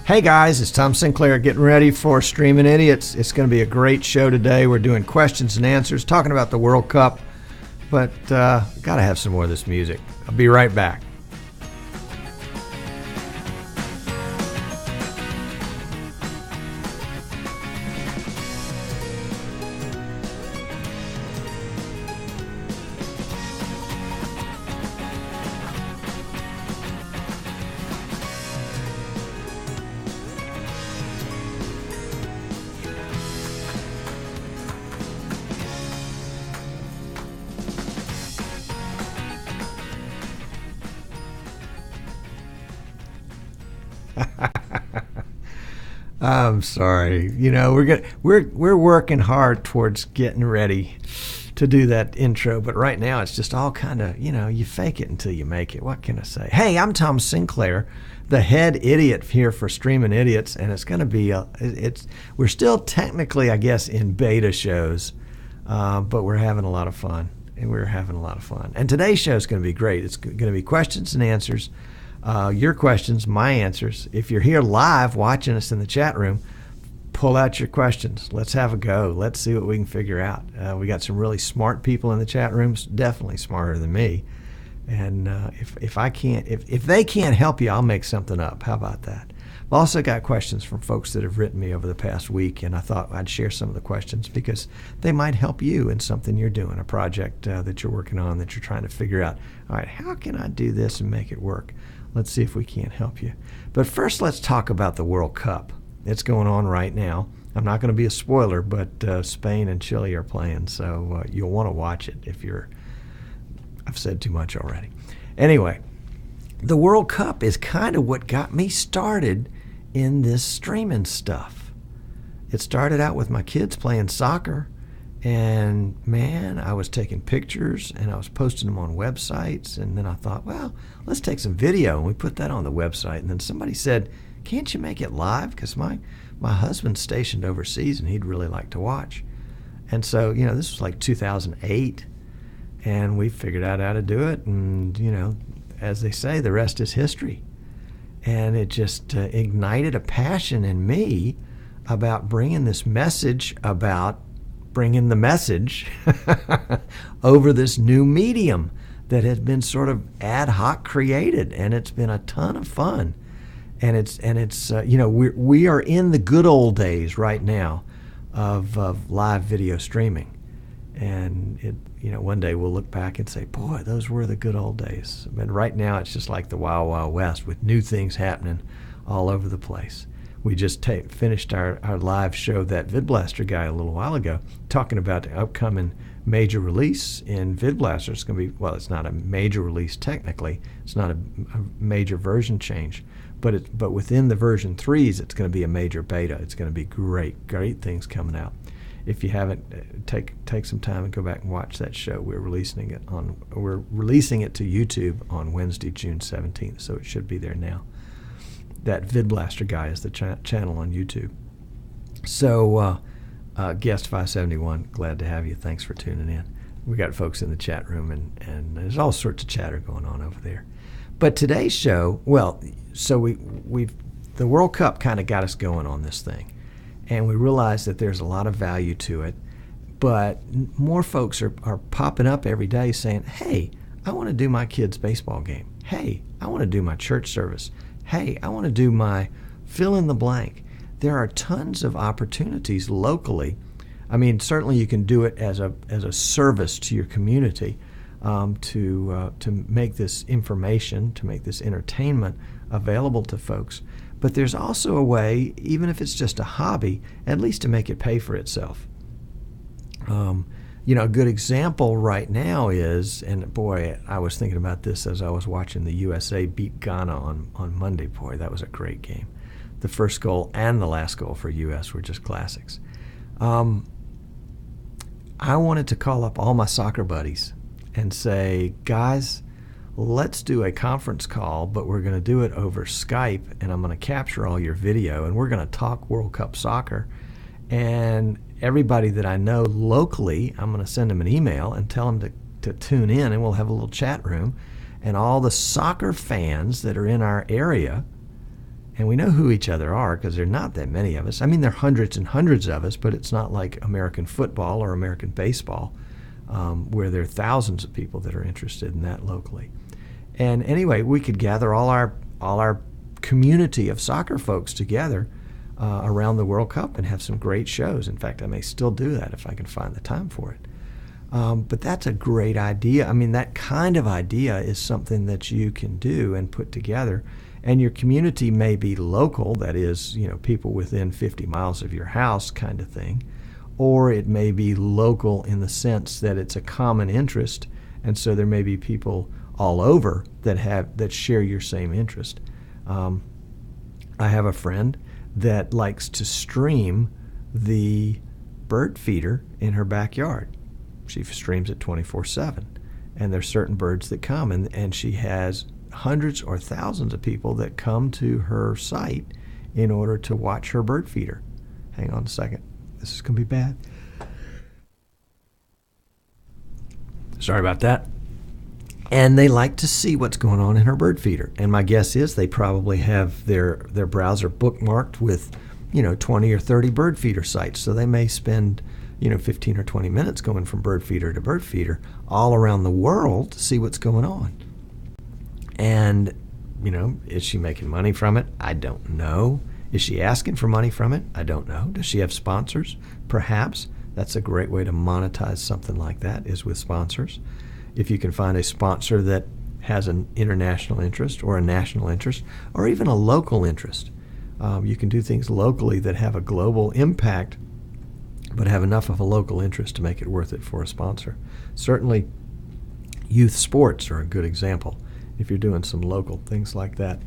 Hey guys, it's Tom Sinclair getting ready for Streaming Idiots. It's going to be a great show today. We're doing questions and answers, talking about the World Cup, but got to have some more of this music. I'll be right back. I'm sorry. You know, we're working hard towards getting ready to do that intro, but right now it's just all kind of, you fake it until you make it. What can I say? Hey, I'm Tom Sinclair, the head idiot here for Streaming Idiots, and it's going to be we're still technically, I guess, in beta shows, but we're having a lot of fun, And today's show is going to be great. It's going to be questions and answers. Your questions, my answers. If you're here live watching us in the chat room, pull out your questions. Let's have a go. Let's see what we can figure out. We got some really smart people in the chat rooms, definitely smarter than me. And if they can't help you, I'll make something up. How about that? I've also got questions from folks that have written me over the past week, and I thought I'd share some of the questions because they might help you in something you're doing, a project that you're working on that you're trying to figure out. All right, how can I do this and make it work? Let's see if we can't help you. But first, let's talk about the World Cup. It's going on right now. I'm not going to be a spoiler, but Spain and Chile are playing, so you'll want to watch it if you're... I've said too much already. Anyway, the World Cup is kind of what got me started in this streaming stuff. It started out with my kids playing soccer, and man, I was taking pictures and I was posting them on websites, and then I thought, well, let's take some video, and we put that on the website. And then somebody said, can't you make it live? Because my husband's stationed overseas and he'd really like to watch. And so, this was like 2008, and we figured out how to do it, and as they say, the rest is history. And it just ignited a passion in me about bringing this message, about bringing the message over this new medium that has been sort of ad hoc created, and it's been a ton of fun. And it's we are in the good old days right now of live video streaming, and one day we'll look back and say, boy, those were the good old days. But right now it's just like the Wild Wild West with new things happening all over the place. We just finished our live show, that VidBlaster Guy, a little while ago, talking about the upcoming major release in VidBlaster. It's going to be, well, it's not a major release technically. It's not a major version change. But within the version 3s, it's going to be a major beta. It's going to be great things coming out. If you haven't, take some time and go back and watch that show. We're releasing it to YouTube on Wednesday, June 17th, so it should be there now. That VidBlaster Guy is the channel on YouTube. So, Guest 571, glad to have you. Thanks for tuning in. We got folks in the chat room, and there's all sorts of chatter going on over there. But today's show, well, so the World Cup kind of got us going on this thing, and we realized that there's a lot of value to it. But more folks are popping up every day saying, hey, I want to do my kid's baseball game. Hey, I want to do my church service. Hey, I want to do my fill in the blank. There are tons of opportunities locally. I mean, certainly you can do it as a service to your community, to make this information, to make this entertainment available to folks. But there's also a way, even if it's just a hobby, at least to make it pay for itself. A good example right now is, and boy, I was thinking about this as I was watching the USA beat Ghana on Monday. Boy, that was a great game. The first goal and the last goal for U.S. were just classics. I wanted to call up all my soccer buddies and say, guys, let's do a conference call, but we're going to do it over Skype, and I'm going to capture all your video, and we're going to talk World Cup soccer. And everybody that I know locally, I'm going to send them an email and tell them to tune in, and we'll have a little chat room. And all the soccer fans that are in our area And we know who each other are because there are not that many of us. I mean, there are hundreds and hundreds of us, but it's not like American football or American baseball, where there are thousands of people that are interested in that locally. And anyway, we could gather all our community of soccer folks together around the World Cup and have some great shows. In fact, I may still do that if I can find the time for it. But that's a great idea. I mean, that kind of idea is something that you can do and put together. And your community may be local, that is, people within 50 miles of your house kind of thing. Or it may be local in the sense that it's a common interest, and so there may be people all over that share your same interest. I have a friend that likes to stream the bird feeder in her backyard. She streams it 24/7, and there's certain birds that come, and she has hundreds or thousands of people that come to her site in order to watch her bird feeder. Hang on a second. This is going to be bad. Sorry about that. And they like to see what's going on in her bird feeder. And my guess is they probably have their browser bookmarked with, 20 or 30 bird feeder sites. So they may spend, 15 or 20 minutes going from bird feeder to bird feeder all around the world to see what's going on. And, is she making money from it? I don't know. Is she asking for money from it? I don't know. Does she have sponsors? Perhaps. That's a great way to monetize something like that, is with sponsors. If you can find a sponsor that has an international interest or a national interest or even a local interest, you can do things locally that have a global impact but have enough of a local interest to make it worth it for a sponsor. Certainly, youth sports are a good example. If you're doing some local things like that,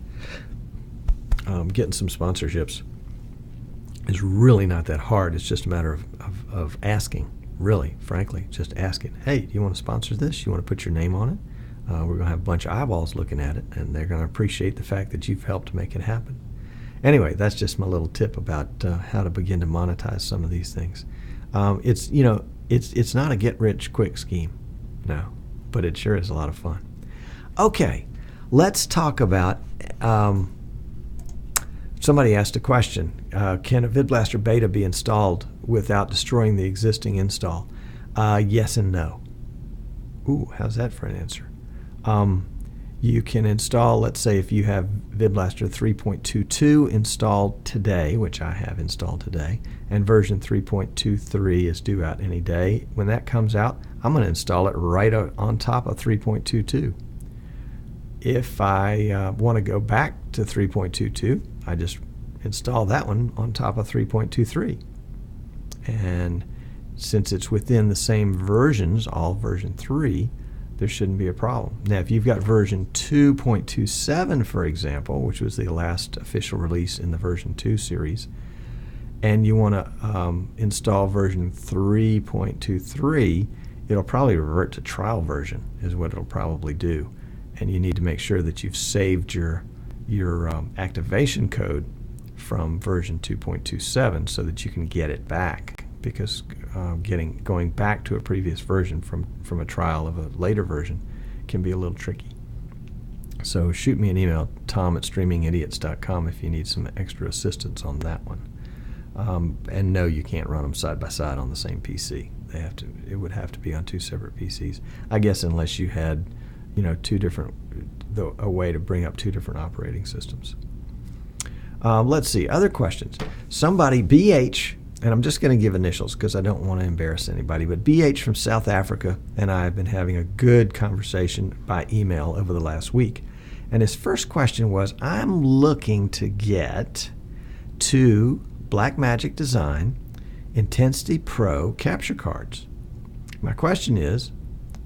getting some sponsorships is really not that hard. It's just a matter of asking, really, frankly, just asking. Hey, do you want to sponsor this? You want to put your name on it? We're going to have a bunch of eyeballs looking at it, and they're going to appreciate the fact that you've helped make it happen. Anyway, that's just my little tip about how to begin to monetize some of these things. It's not a get-rich-quick scheme, no, but it sure is a lot of fun. Okay, let's talk about, somebody asked a question. Can a VidBlaster beta be installed without destroying the existing install? Yes and no. Ooh, how's that for an answer? You can install, let's say if you have VidBlaster 3.22 installed today, which I have installed today, and version 3.23 is due out any day. When that comes out, I'm going to install it right on top of 3.22. If I want to go back to 3.22, I just install that one on top of 3.23. And since it's within the same versions, all version 3, there shouldn't be a problem. Now, if you've got version 2.27, for example, which was the last official release in the version 2 series, and you want to install version 3.23, it'll probably revert to trial version, is what it'll probably do. And you need to make sure that you've saved your activation code from version 2.27 so that you can get it back, because going back to a previous version from a trial of a later version can be a little tricky. So shoot me an email, tom@streamingidiots.com, if you need some extra assistance on that one. And no, you can't run them side by side on the same PC. It would have to be on two separate PCs, I guess, unless you had a way to bring up two different operating systems. Let's see, other questions. Somebody, BH, and I'm just going to give initials because I don't want to embarrass anybody, but BH from South Africa and I have been having a good conversation by email over the last week. And his first question was, I'm looking to get 2 Blackmagic Design Intensity Pro capture cards. My question is,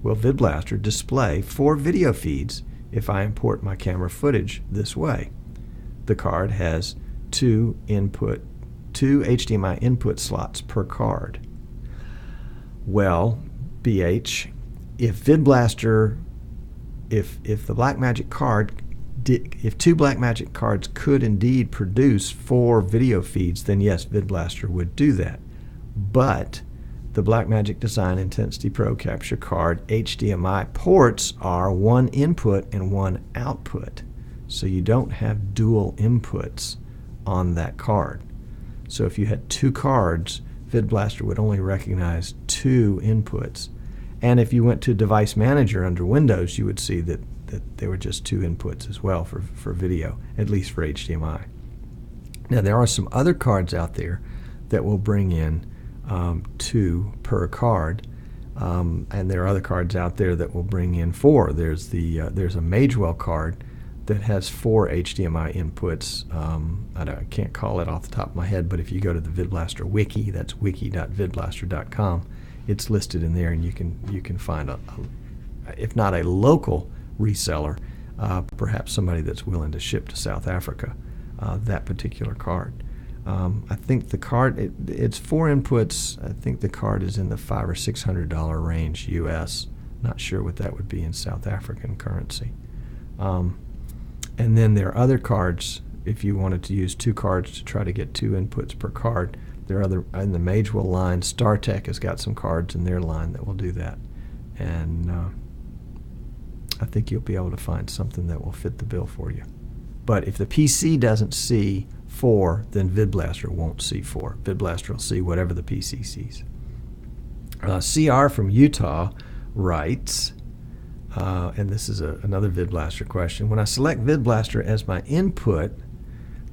will VidBlaster display 4 video feeds if I import my camera footage this way? The card has 2 HDMI input slots per card. Well, BH, if VidBlaster, if the Blackmagic card if 2 Blackmagic cards could indeed produce 4 video feeds, then yes, VidBlaster would do that. But the Blackmagic Design Intensity Pro Capture Card HDMI ports are 1 input and 1 output. So you don't have dual inputs on that card. So if you had two cards, VidBlaster would only recognize two inputs. And if you went to Device Manager under Windows, you would see that there were just two inputs as well for video, at least for HDMI. Now there are some other cards out there that will bring in two per card, and there are other cards out there that will bring in four. There's a Magewell card that has four HDMI inputs. I can't call it off the top of my head, but if you go to the VidBlaster wiki, that's wiki.vidblaster.com, it's listed in there, and you can find if not a local reseller, perhaps somebody that's willing to ship to South Africa that particular card. I think the card, it's four inputs. I think the card is in the $500 or $600 range US. Not sure what that would be in South African currency. And then there are other cards. If you wanted to use two cards to try to get two inputs per card, there are other in the Magewell line. StarTech has got some cards in their line that will do that, and I think you'll be able to find something that will fit the bill for you. But if the PC doesn't see 4, then VidBlaster won't see 4. VidBlaster will see whatever the PC sees. CR from Utah writes, and this is another VidBlaster question. When I select VidBlaster as my input,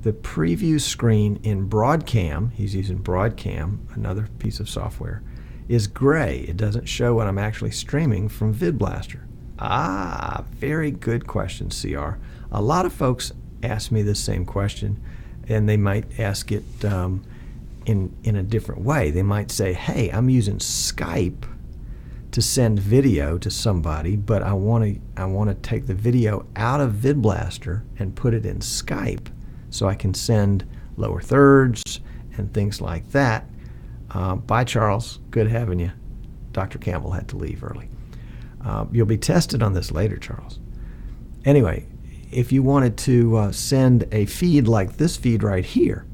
the preview screen in Broadcam, he's using Broadcam, another piece of software, is gray. It doesn't show what I'm actually streaming from VidBlaster. Ah, very good question, CR. A lot of folks ask me this same question, and they might ask it in a different way. They might say, hey, I'm using Skype to send video to somebody, but I want to take the video out of VidBlaster and put it in Skype so I can send lower thirds and things like that. Bye, Charles. Good having you. Dr. Campbell had to leave early. You'll be tested on this later, Charles. Anyway, if you wanted to send a feed like this feed right here,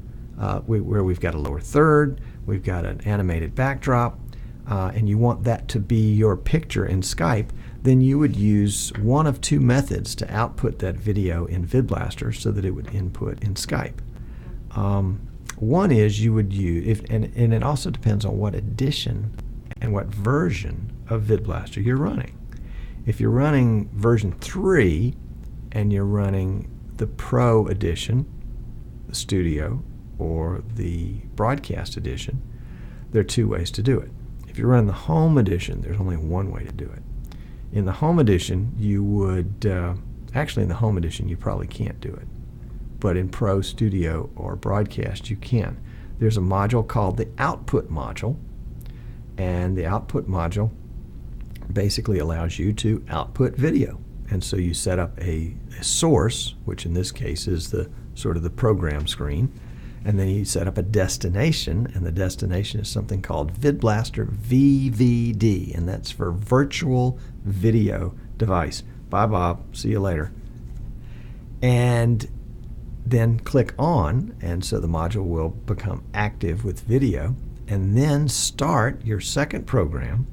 where we've got a lower third, we've got an animated backdrop, and you want that to be your picture in Skype, then you would use one of two methods to output that video in VidBlaster so that it would input in Skype. One is you would use, and it also depends on what edition and what version of VidBlaster you're running. If you're running version 3 and you're running the Pro edition, the Studio, or the Broadcast edition, there are two ways to do it. If you're running the Home edition, there's only one way to do it. In the Home edition, you would, actually in the Home edition you probably can't do it, but in Pro, Studio, or Broadcast you can. There's a module called the Output module, and the Output module basically allows you to output video. And so you set up a source, which in this case is the sort of the program screen, and then you set up a destination, and the destination is something called VidBlaster VVD, and that's for Virtual Video Device. Bye, Bob. See you later. And then click on, and so the module will become active with video, and then start your second program,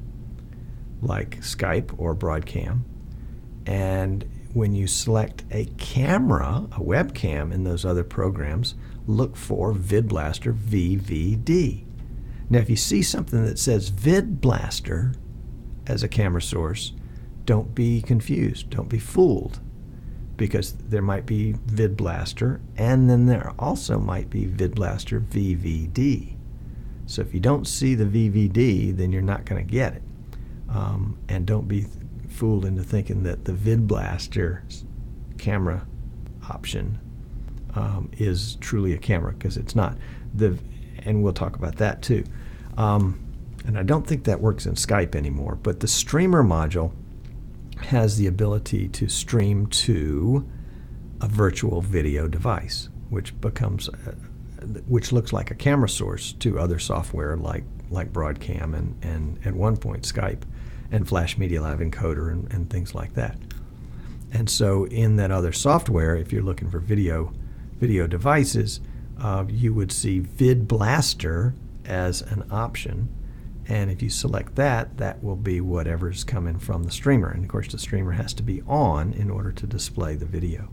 like Skype or Broadcam. And when you select a camera, a webcam in those other programs, look for VidBlaster VVD. Now, if you see something that says VidBlaster as a camera source, don't be confused, don't be fooled, because there might be VidBlaster, and then there also might be VidBlaster VVD. So if you don't see the VVD, then you're not going to get it. And don't be fooled into thinking that the VidBlaster camera option is truly a camera, because it's not. And we'll talk about that too. And I don't think that works in Skype anymore, but the Streamer module has the ability to stream to a virtual video device, which becomes, which looks like a camera source to other software like Broadcam and at one point Skype and Flash Media Live Encoder and things like that. And so in that other software, if you're looking for video devices, you would see VidBlaster as an option, and if you select that, that will be whatever's coming from the streamer. And of course the streamer has to be on in order to display the video.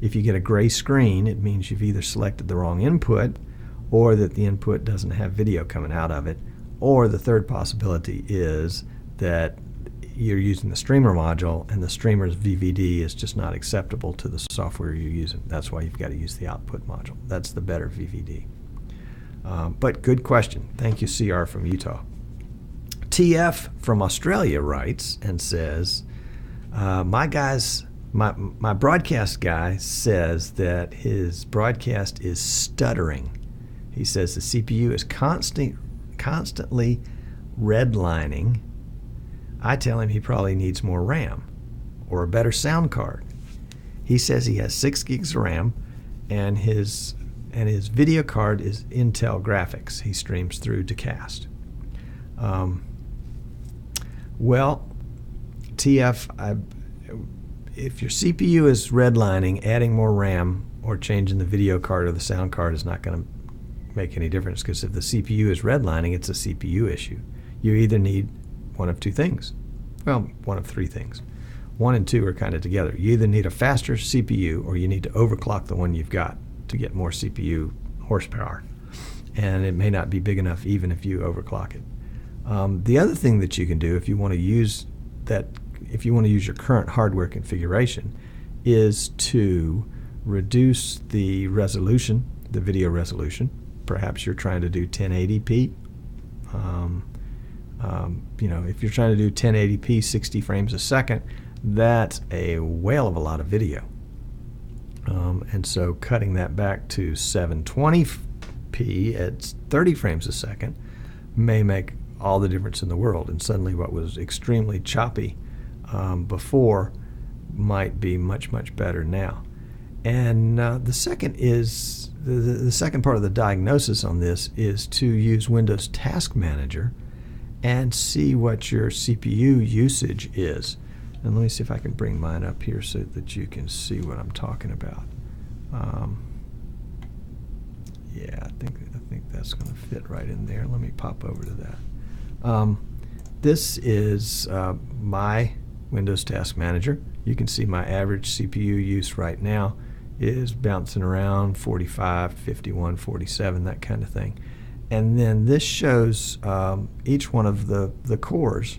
If you get a gray screen, it means you've either selected the wrong input, or that the input doesn't have video coming out of it, or the third possibility is that you're using the streamer module and the streamer's VVD is just not acceptable to the software you're using. That's why you've got to use the output module. That's the better VVD. But good question. Thank you, CR from Utah. TF from Australia writes and says, my broadcast guy says that his broadcast is stuttering. He says the CPU is constantly redlining. I tell him he probably needs more RAM or a better sound card. He says he has 6 gigs of RAM, and his video card is Intel graphics. He streams through Dacast. Well, TF, if your CPU is redlining, adding more RAM or changing the video card or the sound card is not going to make any difference, because if the CPU is redlining, it's a CPU issue. You either need one of two things. Well, one of three things. 1 and 2 are kind of together. You either need a faster CPU or you need to overclock the one you've got to get more CPU horsepower. And it may not be big enough even if you overclock it. The other thing that you can do if you want to use your current hardware configuration is to reduce the resolution, the video resolution. Perhaps you're trying to do 1080p. If you're trying to do 1080p 60 frames a second, that's a whale of a lot of video. And so cutting that back to 720p at 30 frames a second may make all the difference in the world. And suddenly what was extremely choppy before might be much, much better now. And the second is the second part of the diagnosis on this is to use Windows Task Manager and see what your CPU usage is. And let me see if I can bring mine up here so that you can see what I'm talking about. Yeah, I think that's going to fit right in there. Let me pop over to that. This is my Windows Task Manager. You can see my average CPU use right now is bouncing around 45, 51, 47, that kind of thing. And then this shows each one of the cores,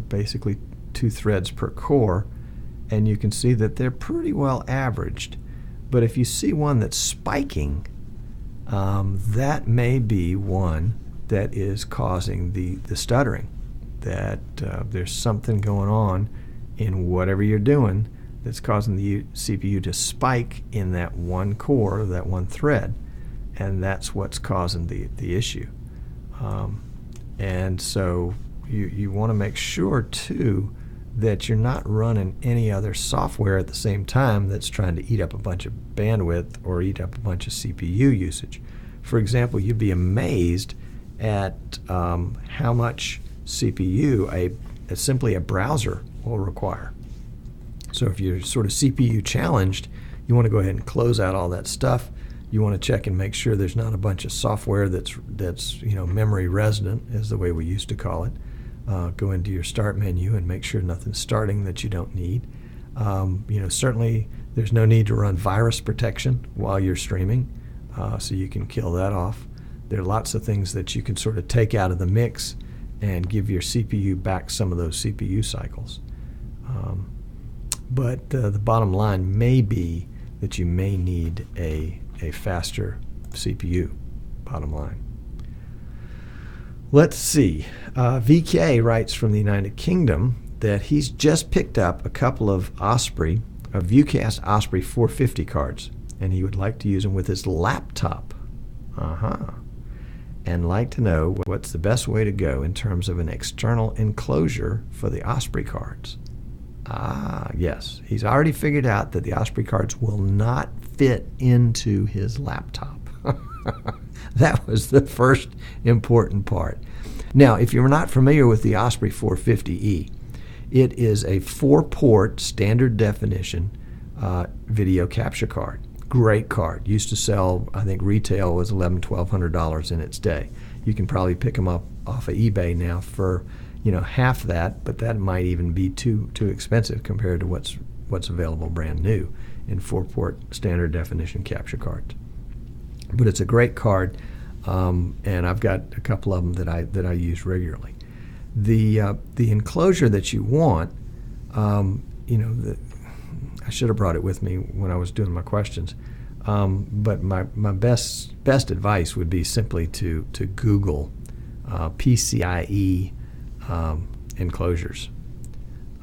basically 2 threads per core, and you can see that they're pretty well averaged. But if you see one that's spiking, that may be one that is causing the stuttering, that there's something going on in whatever you're doing that's causing the CPU to spike in that one core, that one thread, and that's what's causing the issue. And so you want to make sure too that you're not running any other software at the same time that's trying to eat up a bunch of bandwidth or eat up a bunch of CPU usage. For example, you'd be amazed at how much CPU simply a browser will require. So if you're sort of CPU challenged, you want to go ahead and close out all that stuff. You want to check and make sure there's not a bunch of software that's memory resident, is the way we used to call it. Go into your start menu and make sure nothing's starting that you don't need. Certainly there's no need to run virus protection while you're streaming, so you can kill that off. There are lots of things that you can sort of take out of the mix and give your CPU back some of those CPU cycles. But the bottom line may be that you may need a faster CPU, bottom line. Let's see. VK writes from the United Kingdom that he's just picked up a couple of Viewcast Osprey 450 cards, and he would like to use them with his laptop. And like to know what's the best way to go in terms of an external enclosure for the Osprey cards. Yes, he's already figured out that the Osprey cards will not fit into his laptop. That was the first important part. Now, if you're not familiar with the Osprey 450E, it is a 4-port standard definition video capture card. Great card. Used to sell, I think retail was $1,100, $1,200 in its day. You can probably pick them up off of eBay now for half that, but that might even be too expensive compared to what's what's available brand new in 4-port standard definition capture cards. But it's a great card, and I've got a couple of them that I use regularly. The enclosure that you want, I should have brought it with me when I was doing my questions. But my best advice would be simply to Google PCIe enclosures,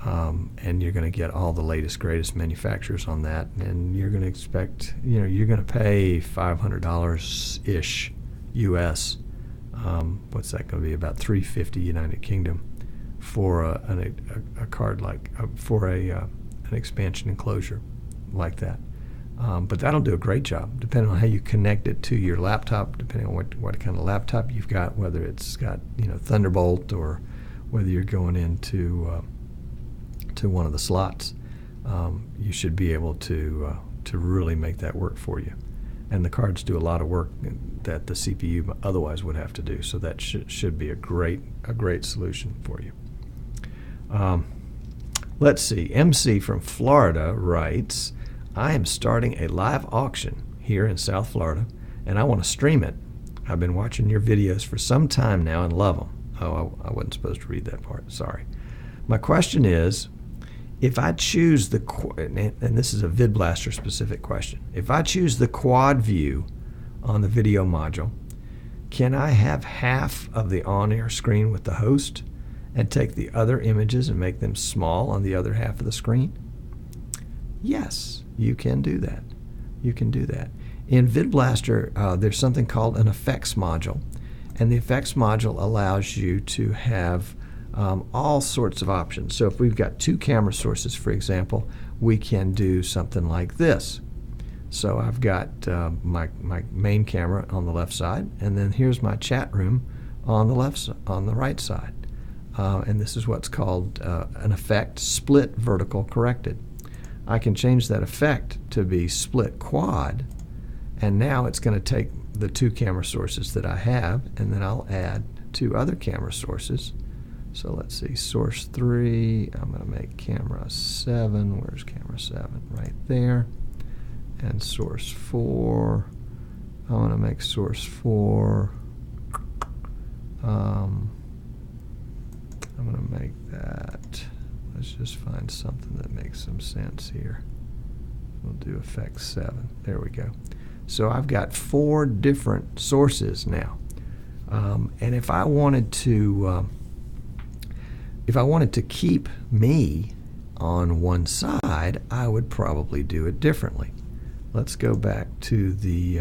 and you're going to get all the latest greatest manufacturers on that, and you're going to expect, you're going to pay $500 ish US. What's that going to be? About $350 United Kingdom for a card for an expansion enclosure like that. But that'll do a great job, depending on how you connect it to your laptop, depending on what kind of laptop you've got, whether it's got Thunderbolt or whether you're going into to one of the slots. You should be able to really make that work for you. And the cards do a lot of work that the CPU otherwise would have to do, so that should be a great solution for you. Let's see. MC from Florida writes, I am starting a live auction here in South Florida, and I want to stream it. I've been watching your videos for some time now and love them. Oh, I wasn't supposed to read that part. Sorry. My question is, if I choose and this is a VidBlaster specific question, if I choose the quad view on the video module, can I have half of the on-air screen with the host and take the other images and make them small on the other half of the screen? Yes, you can do that. You can do that. In VidBlaster, there's something called an effects module, and the effects module allows you to have all sorts of options. So if we've got 2 camera sources, for example, we can do something like this. So I've got my main camera on the left side, and then here's my chat room on the right side. And this is what's called an effect split vertical corrected. I can change that effect to be split quad, and now it's going to take the 2 camera sources that I have, and then I'll add 2 other camera sources. So let's see, source 3, I'm going to make camera 7. Where's camera 7? Right there. And source 4, I want to make source 4. I'm going to make that, let's just find something that makes some sense here. We'll do effect 7. There we go. So I've got 4 different sources now. And if I wanted to keep me on one side, I would probably do it differently. Let's go back to the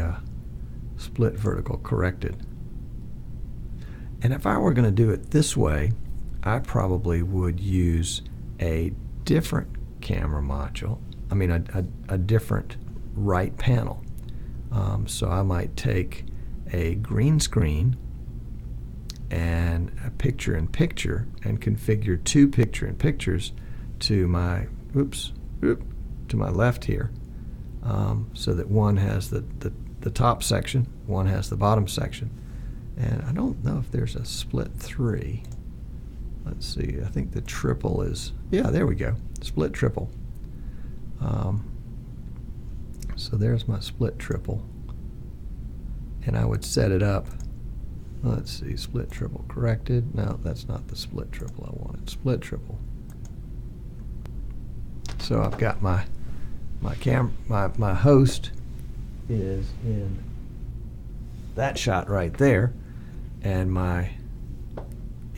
split vertical corrected. And if I were going to do it this way, I probably would use a different camera module, a different right panel. So I might take a green screen and a picture-in-picture and configure 2 picture-in-pictures to my left here, so that one has the top section, one has the bottom section. And I don't know if there's a split 3. Let's see, I think the triple is, yeah, there we go, split triple. So there's my split triple, and I would set it up. Let's see, split triple corrected. No, that's not the split triple I wanted. Split triple. So I've got my host is in that shot right there, and my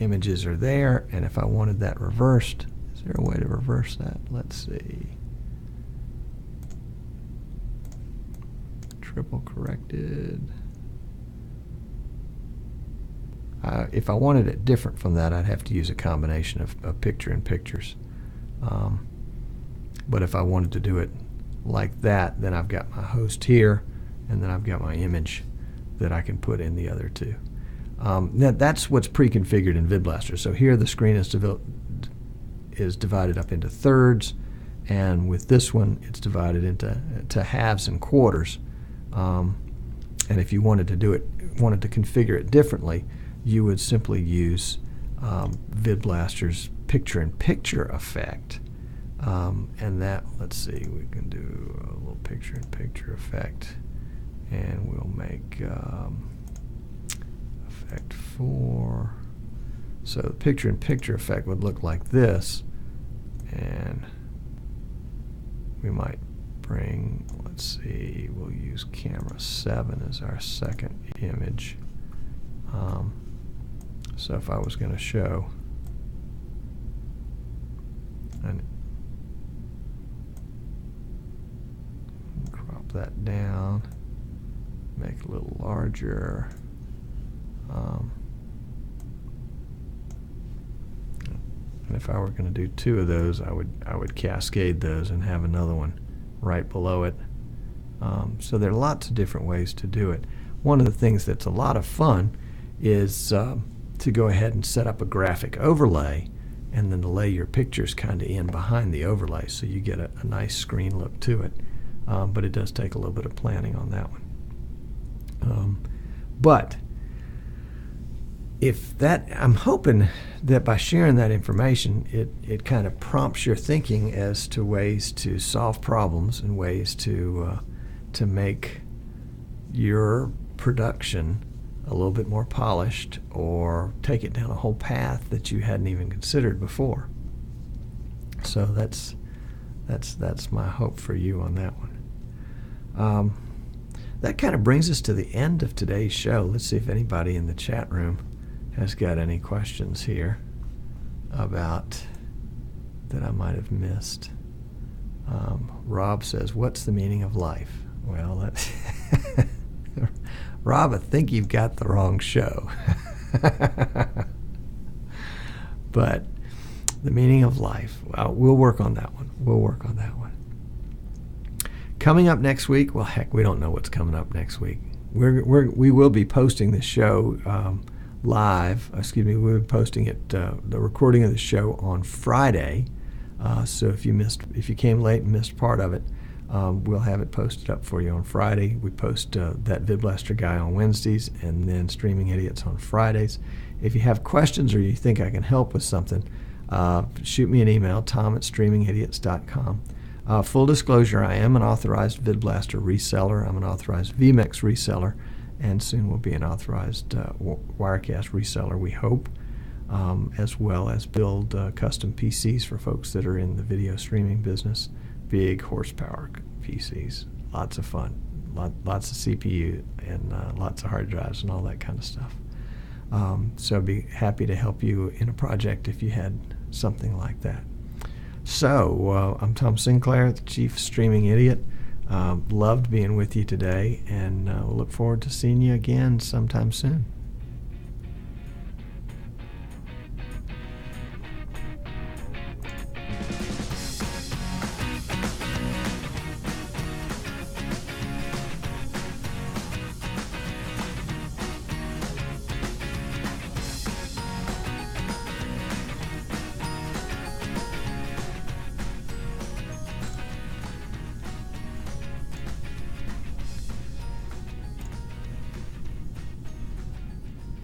images are there. And if I wanted that reversed, is there a way to reverse that? Let's see. Triple corrected. If I wanted it different from that, I'd have to use a combination of picture-in-pictures. But if I wanted to do it like that, then I've got my host here, and then I've got my image that I can put in the other 2. Now that's what's pre-configured in VidBlaster. So here the screen is divided up into thirds, and with this one it's divided into halves and quarters. And if you wanted to configure it differently, you would simply use VidBlaster's picture-in-picture effect And that, let's see, we can do a little picture-in-picture effect, and we'll make effect 4. So the picture-in-picture effect would look like this, and we might bring, let's see, we'll use camera 7 as our second image. So if I was going to show and crop that down, make it a little larger. And if I were going to do 2 of those, I would cascade those and have another one right below it. So there are lots of different ways to do it. One of the things that's a lot of fun is to go ahead and set up a graphic overlay and then to lay your pictures kind of in behind the overlay, so you get a nice screen look to it. But it does take a little bit of planning on that one. But if that, I'm hoping that by sharing that information, it kind of prompts your thinking as to ways to solve problems and ways to make your production a little bit more polished, or take it down a whole path that you hadn't even considered before. So that's my hope for you on that one. That kind of brings us to the end of today's show. Let's see if anybody in the chat room has got any questions here about that I might have missed. Rob says, "What's the meaning of life?" Well, that's Rob, I think you've got the wrong show. But the meaning of life, well, we'll work on that one. Coming up next week, well, heck, we don't know what's coming up next week. We will be posting the show live. We'll be posting it, the recording of the show on Friday. So if you came late and missed part of it, we'll have it posted up for you on Friday. We post that VidBlaster Guy on Wednesdays, and then Streaming Idiots on Fridays. If you have questions or you think I can help with something, shoot me an email, tom@streamingidiots.com. Full disclosure, I am an authorized VidBlaster reseller. I'm an authorized vMix reseller, and soon will be an authorized Wirecast reseller, we hope, as well as build custom PCs for folks that are in the video streaming business. Big horsepower PCs, lots of fun, lots of CPU and lots of hard drives and all that kind of stuff. So I'd be happy to help you in a project if you had something like that. So I'm Tom Sinclair, the Chief Streaming Idiot. Loved being with you today, and we'll look forward to seeing you again sometime soon.